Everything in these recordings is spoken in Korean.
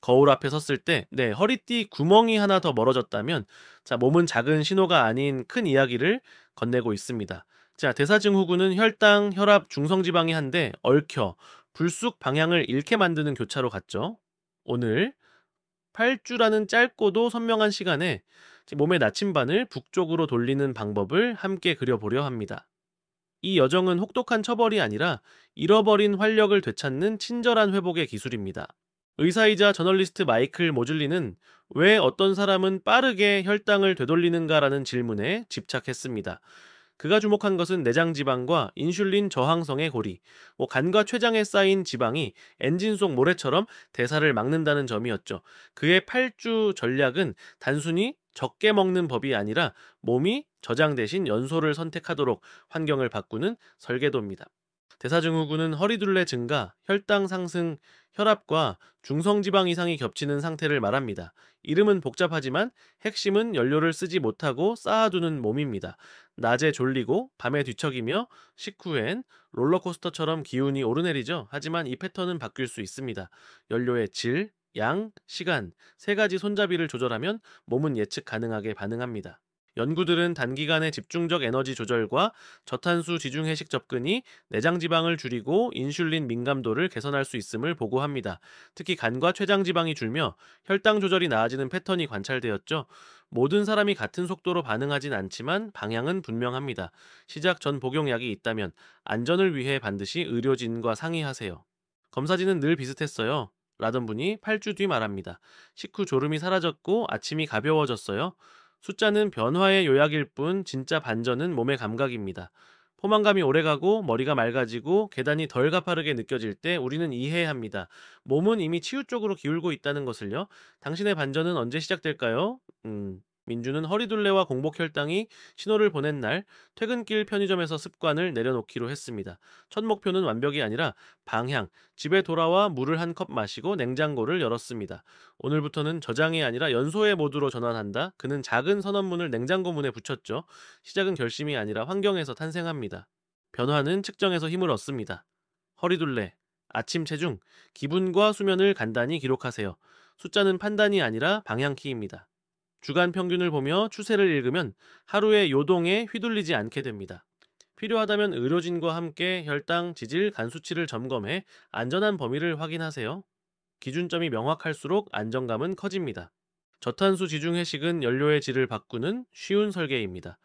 거울 앞에 섰을 때 허리띠 구멍이 하나 더 멀어졌다면 몸은 작은 신호가 아닌 큰 이야기를 건네고 있습니다. 자, 대사증후군은 혈당, 혈압, 중성지방이 한데 얽혀 불쑥 방향을 잃게 만드는 교차로 같죠. 오늘 8주라는 짧고도 선명한 시간에 몸의 나침반을 북쪽으로 돌리는 방법을 함께 그려보려 합니다. 이 여정은 혹독한 처벌이 아니라 잃어버린 활력을 되찾는 친절한 회복의 기술입니다. 의사이자 저널리스트 마이클 모즐리는 왜 어떤 사람은 빠르게 혈당을 되돌리는가라는 질문에 집착했습니다. 그가 주목한 것은 내장 지방과 인슐린 저항성의 고리, 간과 췌장에 쌓인 지방이 엔진 속 모래처럼 대사를 막는다는 점이었죠. 그의 8주 전략은 단순히 적게 먹는 법이 아니라 몸이 저장 대신 연소를 선택하도록 환경을 바꾸는 설계도입니다. 대사증후군은 허리둘레 증가, 혈당 상승, 혈압과 중성지방 이상이 겹치는 상태를 말합니다. 이름은 복잡하지만 핵심은 연료를 쓰지 못하고 쌓아두는 몸입니다. 낮에 졸리고 밤에 뒤척이며 식후엔 롤러코스터처럼 기운이 오르내리죠. 하지만 이 패턴은 바뀔 수 있습니다. 연료의 질, 양, 시간, 세 가지 손잡이를 조절하면 몸은 예측 가능하게 반응합니다. 연구들은 단기간의 집중적 에너지 조절과 저탄수 지중해식 접근이 내장 지방을 줄이고 인슐린 민감도를 개선할 수 있음을 보고합니다. 특히 간과 췌장 지방이 줄며 혈당 조절이 나아지는 패턴이 관찰되었죠. 모든 사람이 같은 속도로 반응하진 않지만 방향은 분명합니다. 시작 전 복용약이 있다면 안전을 위해 반드시 의료진과 상의하세요. 검사진은 늘 비슷했어요. 라던 분이 8주 뒤 말합니다. 식후 졸음이 사라졌고 아침이 가벼워졌어요. 숫자는 변화의 요약일 뿐 진짜 반전은 몸의 감각입니다. 포만감이 오래가고 머리가 맑아지고 계단이 덜 가파르게 느껴질 때 우리는 이해해야 합니다. 몸은 이미 치유 쪽으로 기울고 있다는 것을요. 당신의 반전은 언제 시작될까요? 민주는 허리둘레와 공복 혈당이 신호를 보낸 날 퇴근길 편의점에서 습관을 내려놓기로 했습니다. 첫 목표는 완벽이 아니라 방향, 집에 돌아와 물을 한 컵 마시고 냉장고를 열었습니다. 오늘부터는 저장이 아니라 연소의 모드로 전환한다. 그는 작은 선언문을 냉장고 문에 붙였죠. 시작은 결심이 아니라 환경에서 탄생합니다. 변화는 측정에서 힘을 얻습니다. 허리둘레, 아침 체중, 기분과 수면을 간단히 기록하세요. 숫자는 판단이 아니라 방향키입니다. 주간 평균을 보며 추세를 읽으면 하루의 요동에 휘둘리지 않게 됩니다. 필요하다면 의료진과 함께 혈당, 지질, 간 수치를 점검해 안전한 범위를 확인하세요. 기준점이 명확할수록 안정감은 커집니다. 저탄수 지중해식은 연료의 질을 바꾸는 쉬운 설계입니다.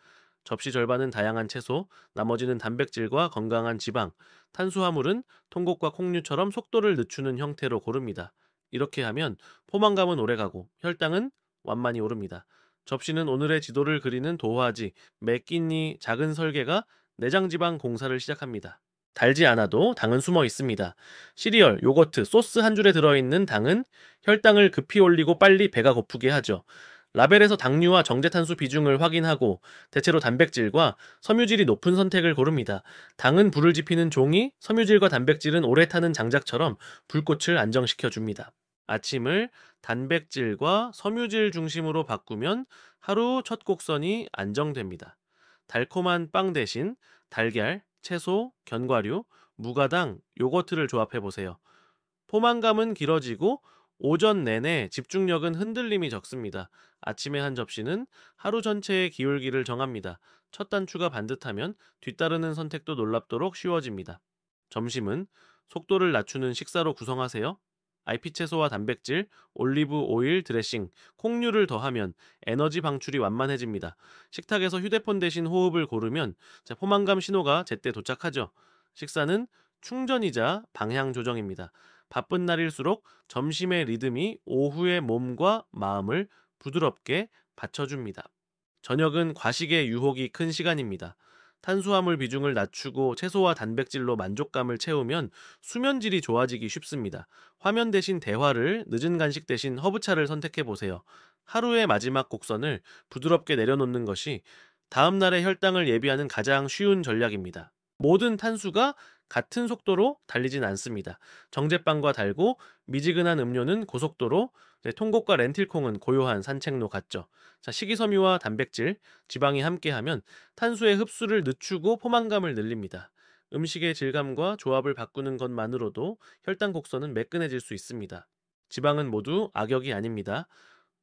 접시 절반은 다양한 채소, 나머지는 단백질과 건강한 지방, 탄수화물은 통곡과 콩류처럼 속도를 늦추는 형태로 고릅니다. 이렇게 하면 포만감은 오래가고 혈당은 완만히 오릅니다. 접시는 오늘의 지도를 그리는 도화지, 매 끼니 작은 설계가 내장지방 공사를 시작합니다. 달지 않아도 당은 숨어 있습니다. 시리얼, 요거트, 소스 한 줄에 들어있는 당은 혈당을 급히 올리고 빨리 배가 고프게 하죠. 라벨에서 당류와 정제탄수 비중을 확인하고 대체로 단백질과 섬유질이 높은 선택을 고릅니다. 당은 불을 지피는 종이, 섬유질과 단백질은 오래 타는 장작처럼 불꽃을 안정시켜 줍니다. 아침을 단백질과 섬유질 중심으로 바꾸면 하루 첫 곡선이 안정됩니다. 달콤한 빵 대신 달걀, 채소, 견과류, 무가당, 요거트를 조합해 보세요. 포만감은 길어지고 오전 내내 집중력은 흔들림이 적습니다. 아침에 한 접시는 하루 전체의 기울기를 정합니다. 첫 단추가 반듯하면 뒤따르는 선택도 놀랍도록 쉬워집니다. 점심은 속도를 낮추는 식사로 구성하세요. IP 채소와 단백질, 올리브 오일 드레싱, 콩류를 더하면 에너지 방출이 완만해집니다. 식탁에서 휴대폰 대신 호흡을 고르면 포만감 신호가 제때 도착하죠. 식사는 충전이자 방향 조정입니다. 바쁜 날일수록 점심의 리듬이 오후의 몸과 마음을 부드럽게 받쳐줍니다. 저녁은 과식의 유혹이 큰 시간입니다. 탄수화물 비중을 낮추고 채소와 단백질로 만족감을 채우면 수면질이 좋아지기 쉽습니다. 화면 대신 대화를, 늦은 간식 대신 허브차를 선택해 보세요. 하루의 마지막 곡선을 부드럽게 내려놓는 것이 다음 날의 혈당을 예비하는 가장 쉬운 전략입니다. 모든 탄수가 같은 속도로 달리진 않습니다. 정제빵과 달고 미지근한 음료는 고속도로, 통곡과 렌틸콩은 고요한 산책로 같죠. 자, 식이섬유와 단백질, 지방이 함께하면 탄수의 흡수를 늦추고 포만감을 늘립니다. 음식의 질감과 조합을 바꾸는 것만으로도 혈당 곡선은 매끈해질 수 있습니다. 지방은 모두 악역이 아닙니다.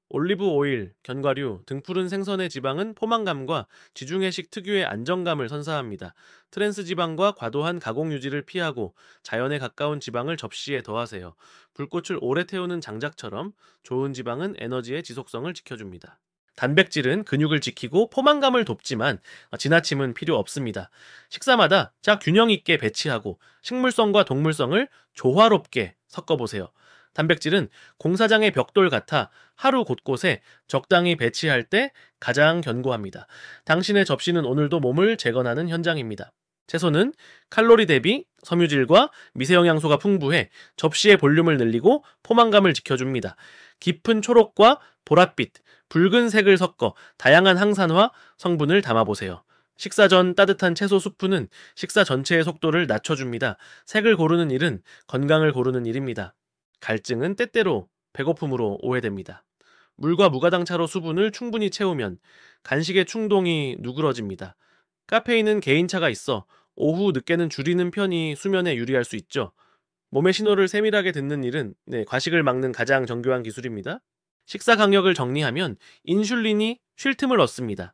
올리브 오일, 견과류, 등푸른 생선의 지방은 포만감과 지중해식 특유의 안정감을 선사합니다. 트랜스 지방과 과도한 가공 유지를 피하고 자연에 가까운 지방을 접시에 더하세요. 불꽃을 오래 태우는 장작처럼 좋은 지방은 에너지의 지속성을 지켜줍니다. 단백질은 근육을 지키고 포만감을 돕지만 지나침은 필요 없습니다. 식사마다 자 균형 있게 배치하고 식물성과 동물성을 조화롭게 섞어보세요. 단백질은 공사장의 벽돌 같아 하루 곳곳에 적당히 배치할 때 가장 견고합니다. 당신의 접시는 오늘도 몸을 재건하는 현장입니다. 채소는 칼로리 대비 섬유질과 미세영양소가 풍부해 접시의 볼륨을 늘리고 포만감을 지켜줍니다. 깊은 초록과 보랏빛, 붉은색을 섞어 다양한 항산화 성분을 담아보세요. 식사 전 따뜻한 채소 수프는 식사 전체의 속도를 낮춰줍니다. 색을 고르는 일은 건강을 고르는 일입니다. 갈증은 때때로 배고픔으로 오해됩니다. 물과 무가당차로 수분을 충분히 채우면 간식의 충동이 누그러집니다. 카페인은 개인차가 있어 오후 늦게는 줄이는 편이 수면에 유리할 수 있죠. 몸의 신호를 세밀하게 듣는 일은 과식을 막는 가장 정교한 기술입니다. 식사 간격을 정리하면 인슐린이 쉴 틈을 얻습니다.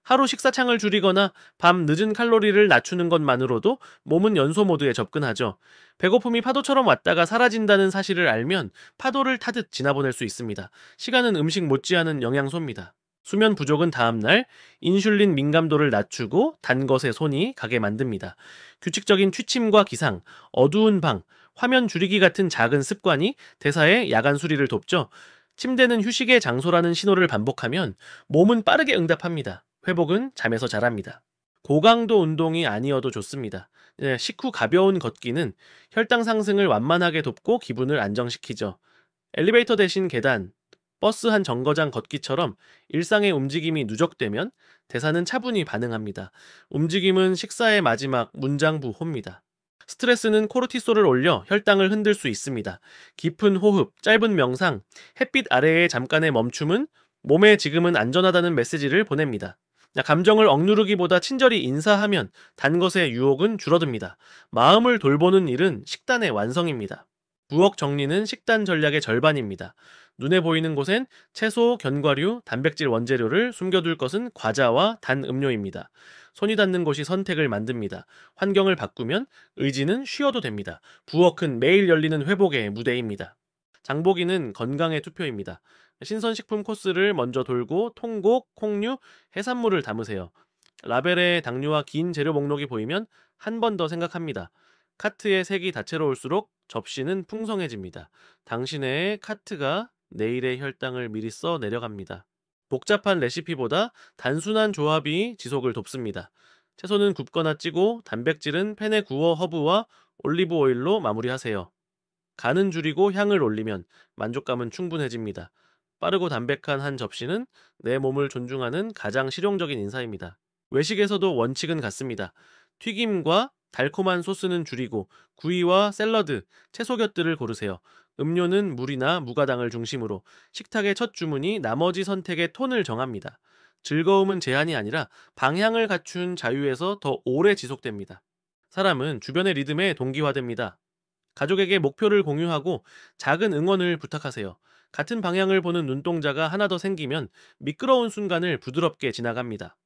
하루 식사창을 줄이거나 밤 늦은 칼로리를 낮추는 것만으로도 몸은 연소 모드에 접근하죠. 배고픔이 파도처럼 왔다가 사라진다는 사실을 알면 파도를 타듯 지나보낼 수 있습니다. 시간은 음식 못지않은 영양소입니다. 수면 부족은 다음날 인슐린 민감도를 낮추고 단 것에 손이 가게 만듭니다. 규칙적인 취침과 기상, 어두운 방, 화면 줄이기 같은 작은 습관이 대사의 야간 수리를 돕죠. 침대는 휴식의 장소라는 신호를 반복하면 몸은 빠르게 응답합니다. 회복은 잠에서 잘합니다. 고강도 운동이 아니어도 좋습니다. 식후 가벼운 걷기는 혈당 상승을 완만하게 돕고 기분을 안정시키죠. 엘리베이터 대신 계단, 버스 한 정거장 걷기처럼 일상의 움직임이 누적되면 대사는 차분히 반응합니다. 움직임은 식사의 마지막 문장부호입니다. 스트레스는 코르티솔을 올려 혈당을 흔들 수 있습니다. 깊은 호흡, 짧은 명상, 햇빛 아래의 잠깐의 멈춤은 몸에 지금은 안전하다는 메시지를 보냅니다. 감정을 억누르기보다 친절히 인사하면 단 것의 유혹은 줄어듭니다. 마음을 돌보는 일은 식단의 완성입니다. 부엌 정리는 식단 전략의 절반입니다. 눈에 보이는 곳엔 채소, 견과류, 단백질 원재료를 숨겨둘 것은 과자와 단 음료입니다. 손이 닿는 곳이 선택을 만듭니다. 환경을 바꾸면 의지는 쉬어도 됩니다. 부엌은 매일 열리는 회복의 무대입니다. 장보기는 건강의 투표입니다. 신선식품 코스를 먼저 돌고 통곡, 콩류, 해산물을 담으세요. 라벨에 당류와 긴 재료 목록이 보이면 한 번 더 생각합니다. 카트의 색이 다채로울수록 접시는 풍성해집니다. 당신의 카트가 내일의 혈당을 미리 써 내려갑니다. 복잡한 레시피보다 단순한 조합이 지속을 돕습니다. 채소는 굽거나 찌고 단백질은 팬에 구워 허브와 올리브 오일로 마무리하세요. 간은 줄이고 향을 올리면 만족감은 충분해집니다. 빠르고 담백한 한 접시는 내 몸을 존중하는 가장 실용적인 인사입니다. 외식에서도 원칙은 같습니다. 튀김과 달콤한 소스는 줄이고 구이와 샐러드, 채소 곁들을 고르세요. 음료는 물이나 무가당을 중심으로 식탁의 첫 주문이 나머지 선택의 톤을 정합니다. 즐거움은 제한이 아니라 방향을 갖춘 자유에서 더 오래 지속됩니다. 사람은 주변의 리듬에 동기화됩니다. 가족에게 목표를 공유하고 작은 응원을 부탁하세요. 같은 방향을 보는 눈동자가 하나 더 생기면 미끄러운 순간을 부드럽게 지나갑니다.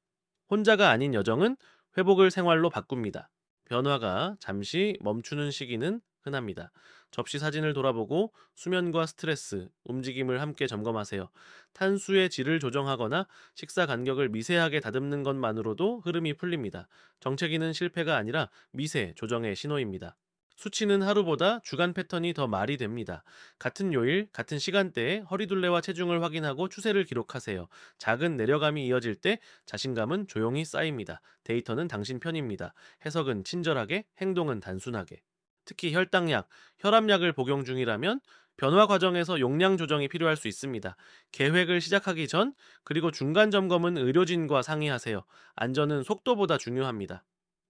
혼자가 아닌 여정은 회복을 생활로 바꿉니다. 변화가 잠시 멈추는 시기는 흔합니다. 접시 사진을 돌아보고 수면과 스트레스, 움직임을 함께 점검하세요. 탄수의 질을 조정하거나 식사 간격을 미세하게 다듬는 것만으로도 흐름이 풀립니다. 정체기는 실패가 아니라 미세 조정의 신호입니다. 수치는 하루보다 주간 패턴이 더 말이 됩니다. 같은 요일, 같은 시간대에 허리둘레와 체중을 확인하고 추세를 기록하세요. 작은 내려감이 이어질 때 자신감은 조용히 쌓입니다. 데이터는 당신 편입니다. 해석은 친절하게, 행동은 단순하게. 특히 혈당약, 혈압약을 복용 중이라면 변화 과정에서 용량 조정이 필요할 수 있습니다. 계획을 시작하기 전, 그리고 중간 점검은 의료진과 상의하세요. 안전은 속도보다 중요합니다.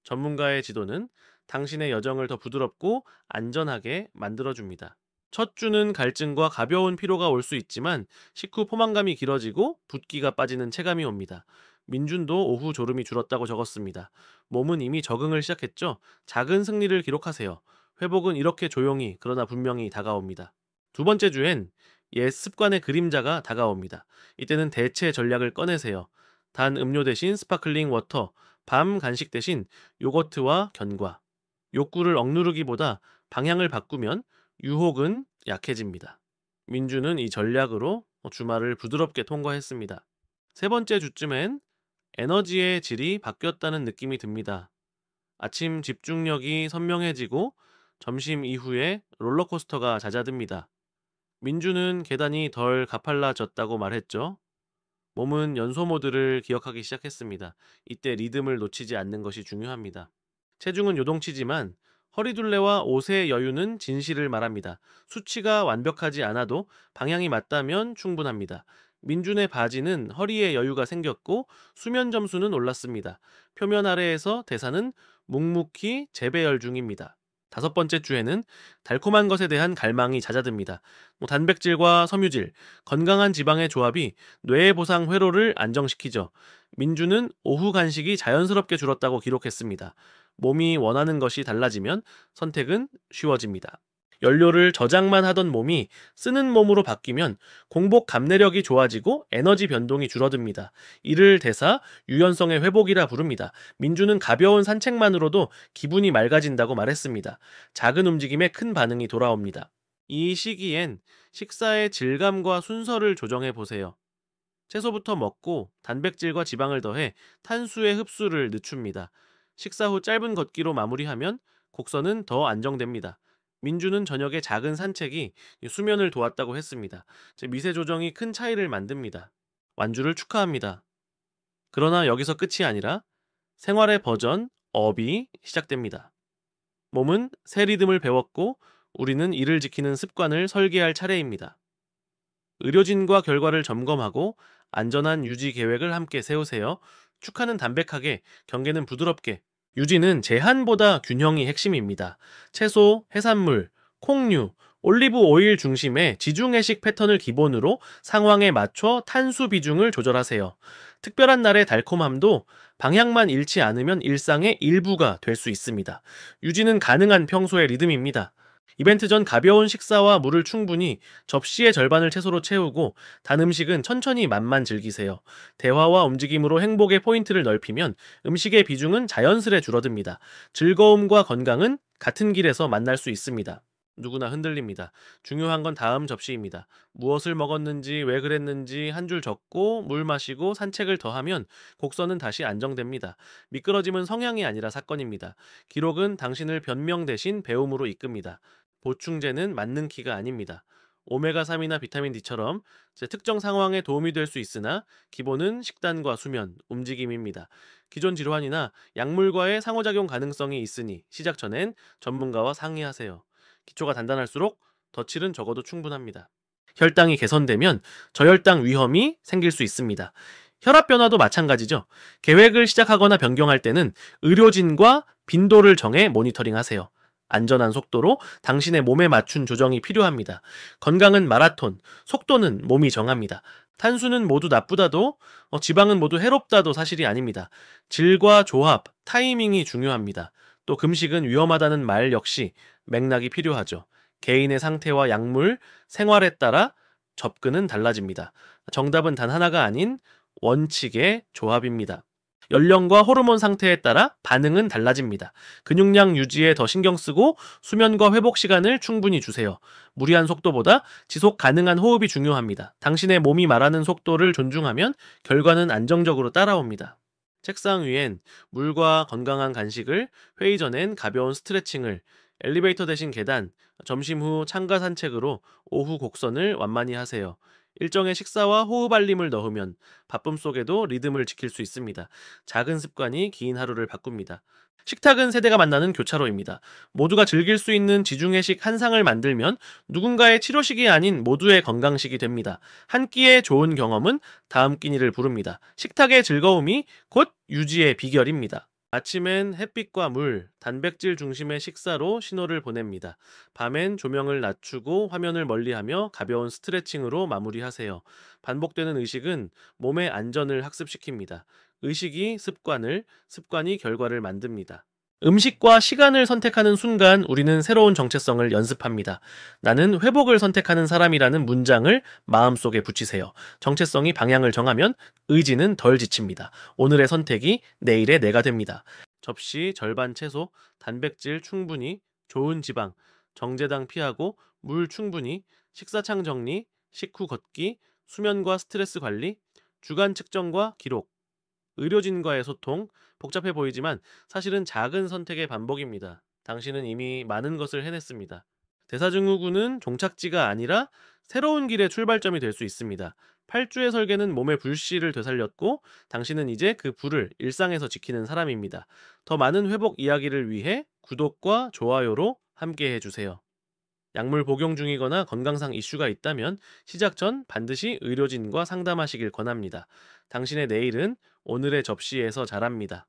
전문가의 지도는 당신의 여정을 더 부드럽고 안전하게 만들어줍니다. 첫 주는 갈증과 가벼운 피로가 올 수 있지만 식후 포만감이 길어지고 붓기가 빠지는 체감이 옵니다. 민준도 오후 졸음이 줄었다고 적었습니다. 몸은 이미 적응을 시작했죠. 작은 승리를 기록하세요. 회복은 이렇게 조용히 그러나 분명히 다가옵니다. 두 번째 주엔 옛 습관의 그림자가 다가옵니다. 이때는 대체 전략을 꺼내세요. 단 음료 대신 스파클링 워터, 밤 간식 대신 요거트와 견과. 욕구를 억누르기보다 방향을 바꾸면 유혹은 약해집니다. 민주는 이 전략으로 주말을 부드럽게 통과했습니다. 세 번째 주쯤엔 에너지의 질이 바뀌었다는 느낌이 듭니다. 아침 집중력이 선명해지고 점심 이후에 롤러코스터가 잦아듭니다. 민주는 계단이 덜 가팔라졌다고 말했죠. 몸은 연소 모드를 기억하기 시작했습니다. 이때 리듬을 놓치지 않는 것이 중요합니다. 체중은 요동치지만 허리둘레와 옷의 여유는 진실을 말합니다. 수치가 완벽하지 않아도 방향이 맞다면 충분합니다. 민준의 바지는 허리에 여유가 생겼고 수면 점수는 올랐습니다. 표면 아래에서 대사는 묵묵히 재배열 중입니다. 다섯 번째 주에는 달콤한 것에 대한 갈망이 잦아듭니다. 단백질과 섬유질, 건강한 지방의 조합이 뇌의 보상 회로를 안정시키죠. 민주는 오후 간식이 자연스럽게 줄었다고 기록했습니다. 몸이 원하는 것이 달라지면 선택은 쉬워집니다. 연료를 저장만 하던 몸이 쓰는 몸으로 바뀌면 공복 감내력이 좋아지고 에너지 변동이 줄어듭니다. 이를 대사 유연성의 회복이라 부릅니다. 민주는 가벼운 산책만으로도 기분이 맑아진다고 말했습니다. 작은 움직임에 큰 반응이 돌아옵니다. 이 시기엔 식사의 질감과 순서를 조정해 보세요. 채소부터 먹고 단백질과 지방을 더해 탄수의 흡수를 늦춥니다. 식사 후 짧은 걷기로 마무리하면 곡선은 더 안정됩니다. 민주는 저녁에 작은 산책이 수면을 도왔다고 했습니다. 미세 조정이 큰 차이를 만듭니다. 완주를 축하합니다. 그러나 여기서 끝이 아니라 생활의 버전, 업이 시작됩니다. 몸은 새 리듬을 배웠고 우리는 이를 지키는 습관을 설계할 차례입니다. 의료진과 결과를 점검하고 안전한 유지 계획을 함께 세우세요. 축하는 담백하게, 경계는 부드럽게. 유지는 제한보다 균형이 핵심입니다. 채소, 해산물, 콩류, 올리브 오일 중심의 지중해식 패턴을 기본으로 상황에 맞춰 탄수 비중을 조절하세요. 특별한 날의 달콤함도 방향만 잃지 않으면 일상의 일부가 될 수 있습니다. 유지는 가능한 평소의 리듬입니다. 이벤트 전 가벼운 식사와 물을 충분히 접시의 절반을 채소로 채우고 단 음식은 천천히 맛만 즐기세요. 대화와 움직임으로 행복의 포인트를 넓히면 음식의 비중은 자연스레 줄어듭니다. 즐거움과 건강은 같은 길에서 만날 수 있습니다. 누구나 흔들립니다. 중요한 건 다음 접시입니다. 무엇을 먹었는지, 왜 그랬는지 한 줄 적고 물 마시고 산책을 더하면 곡선은 다시 안정됩니다. 미끄러짐은 성향이 아니라 사건입니다. 기록은 당신을 변명 대신 배움으로 이끕니다. 보충제는 맞는 키가 아닙니다. 오메가3이나 비타민 D처럼 특정 상황에 도움이 될 수 있으나 기본은 식단과 수면, 움직임입니다. 기존 질환이나 약물과의 상호작용 가능성이 있으니 시작 전엔 전문가와 상의하세요. 기초가 단단할수록 덧칠은 적어도 충분합니다. 혈당이 개선되면 저혈당 위험이 생길 수 있습니다. 혈압 변화도 마찬가지죠. 계획을 시작하거나 변경할 때는 의료진과 빈도를 정해 모니터링하세요. 안전한 속도로 당신의 몸에 맞춘 조정이 필요합니다. 건강은 마라톤, 속도는 몸이 정합니다. 탄수는 모두 나쁘다도 지방은 모두 해롭다도 사실이 아닙니다. 질과 조합, 타이밍이 중요합니다. 또 금식은 위험하다는 말 역시 맥락이 필요하죠. 개인의 상태와 약물, 생활에 따라 접근은 달라집니다. 정답은 단 하나가 아닌 원칙의 조합입니다. 연령과 호르몬 상태에 따라 반응은 달라집니다. 근육량 유지에 더 신경 쓰고 수면과 회복 시간을 충분히 주세요. 무리한 속도보다 지속 가능한 호흡이 중요합니다. 당신의 몸이 말하는 속도를 존중하면 결과는 안정적으로 따라옵니다. 책상 위엔 물과 건강한 간식을, 회의 전엔 가벼운 스트레칭을, 엘리베이터 대신 계단, 점심 후 창가 산책으로 오후 곡선을 완만히 하세요. 일정의 식사와 호흡 알림을 넣으면 바쁨 속에도 리듬을 지킬 수 있습니다. 작은 습관이 긴 하루를 바꿉니다. 식탁은 세대가 만나는 교차로입니다. 모두가 즐길 수 있는 지중해식 한상을 만들면 누군가의 치료식이 아닌 모두의 건강식이 됩니다. 한 끼의 좋은 경험은 다음 끼니를 부릅니다. 식탁의 즐거움이 곧 유지의 비결입니다. 아침엔 햇빛과 물, 단백질 중심의 식사로 신호를 보냅니다. 밤엔 조명을 낮추고 화면을 멀리하며 가벼운 스트레칭으로 마무리하세요. 반복되는 의식은 몸의 안전을 학습시킵니다. 의식이 습관을, 습관이 결과를 만듭니다. 음식과 시간을 선택하는 순간 우리는 새로운 정체성을 연습합니다. 나는 회복을 선택하는 사람이라는 문장을 마음속에 붙이세요. 정체성이 방향을 정하면 의지는 덜 지칩니다. 오늘의 선택이 내일의 내가 됩니다. 접시 절반 채소, 단백질 충분히, 좋은 지방, 정제당 피하고, 물 충분히, 식사창 정리, 식후 걷기, 수면과 스트레스 관리, 주간 측정과 기록, 의료진과의 소통, 복잡해 보이지만 사실은 작은 선택의 반복입니다. 당신은 이미 많은 것을 해냈습니다. 대사증후군은 종착지가 아니라 새로운 길의 출발점이 될 수 있습니다. 8주의 설계는 몸의 불씨를 되살렸고 당신은 이제 그 불을 일상에서 지키는 사람입니다. 더 많은 회복 이야기를 위해 구독과 좋아요로 함께 해주세요. 약물 복용 중이거나 건강상 이슈가 있다면 시작 전 반드시 의료진과 상담하시길 권합니다. 당신의 내일은 오늘의 접시에서 자랍니다.